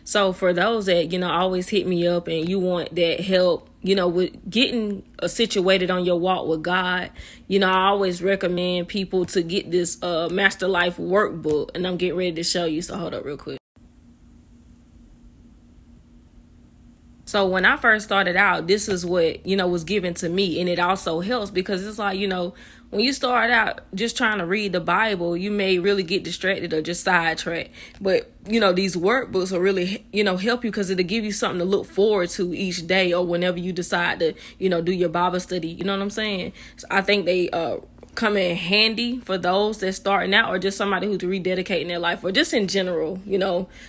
So for those that, always hit me up and you want that help, with getting situated on your walk with God, I always recommend people to get this Master Life workbook, and I'm getting ready to show you. So hold up real quick. So when I first started out, this is what, was given to me. And it also helps because it's like, when you start out just trying to read the Bible, you may really get distracted or just sidetracked. But, these workbooks will really, help you because it'll give you something to look forward to each day or whenever you decide to, do your Bible study. You know what I'm saying? So I think they come in handy for those that's starting out or just somebody who's rededicating their life or just in general,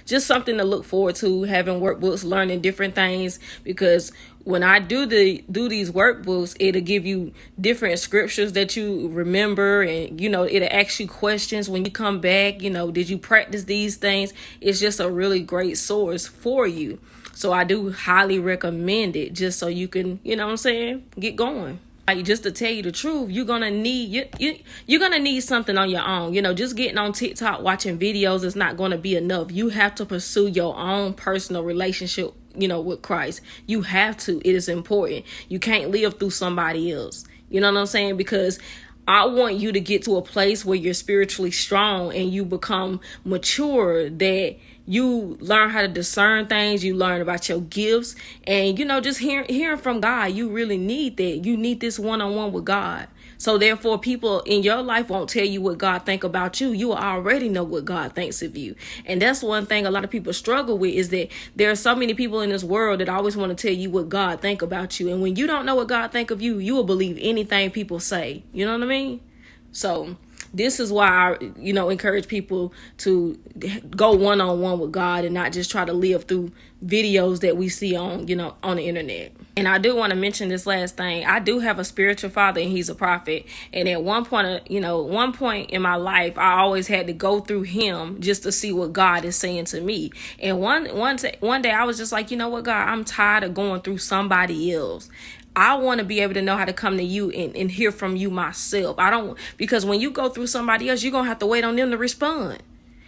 just something to look forward to, having workbooks, learning different things. Because when I do these workbooks, it'll give you different scriptures that you remember, and it'll ask you questions when you come back. Did you practice these things? It's just a really great source for you. So I do highly recommend it, just so you can, get going. Like, just to tell you the truth, you're gonna need you're gonna need something on your own. Just getting on TikTok watching videos is not gonna be enough. You have to pursue your own personal relationship, with Christ. You have to. It is important. You can't live through somebody else. You know what I'm saying? Because I want you to get to a place where you're spiritually strong and you become mature, that you learn how to discern things, you learn about your gifts, and, just hearing from God. You really need that. You need this one-on-one with God. So therefore, people in your life won't tell you what God think about you. You already know what God thinks of you. And that's one thing a lot of people struggle with, is that there are so many people in this world that always want to tell you what God think about you. And when you don't know what God think of you, you will believe anything people say. You know what I mean? So this is why I, encourage people to go one-on-one with God and not just try to live through videos that we see on the internet. And I do want to mention this last thing. I do have a spiritual father, and he's a prophet. And at one point in my life, I always had to go through him just to see what God is saying to me. And one day I was just like, you know what, God, I'm tired of going through somebody else. I want to be able to know how to come to you and hear from you myself. Because when you go through somebody else, you're going to have to wait on them to respond.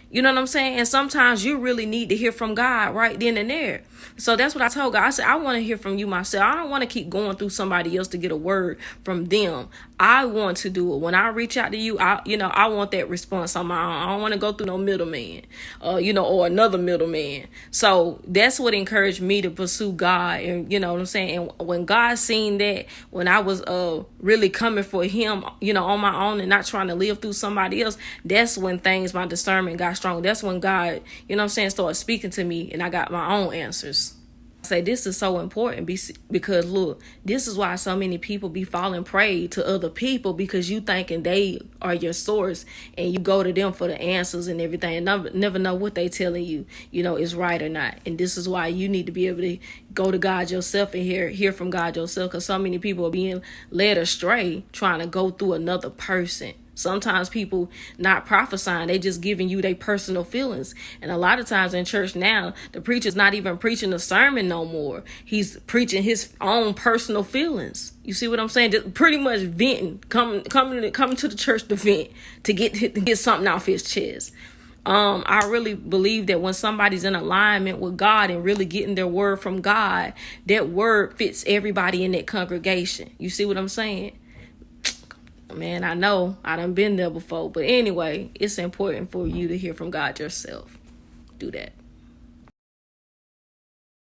You know what I'm saying? And sometimes you really need to hear from God right then and there. So that's what I told God. I said, I want to hear from you myself. I don't want to keep going through somebody else to get a word from them. I want to do it. When I reach out to you, I want that response on my own. I don't want to go through no middleman, or another middleman. So that's what encouraged me to pursue God. And you know what I'm saying? And when God seen that, when I was really coming for him, on my own and not trying to live through somebody else, that's when my discernment got strong. That's when God, started speaking to me, and I got my own answers. I say this is so important because look, this is why so many people be falling prey to other people, because you thinking they are your source and you go to them for the answers and everything, and never know what they telling you, is right or not. And this is why you need to be able to go to God yourself and hear from God yourself, because so many people are being led astray trying to go through another person. Sometimes people not prophesying, they just giving you their personal feelings. And a lot of times in church now, the preacher's not even preaching a sermon no more. He's preaching his own personal feelings. You see what I'm saying? Just pretty much venting, coming to the church to vent, to get something off his chest. I really believe that when somebody's in alignment with God and really getting their word from God, that word fits everybody in that congregation. You see what I'm saying? Man, I know I done been there before. But anyway, it's important for you to hear from God yourself. Do that.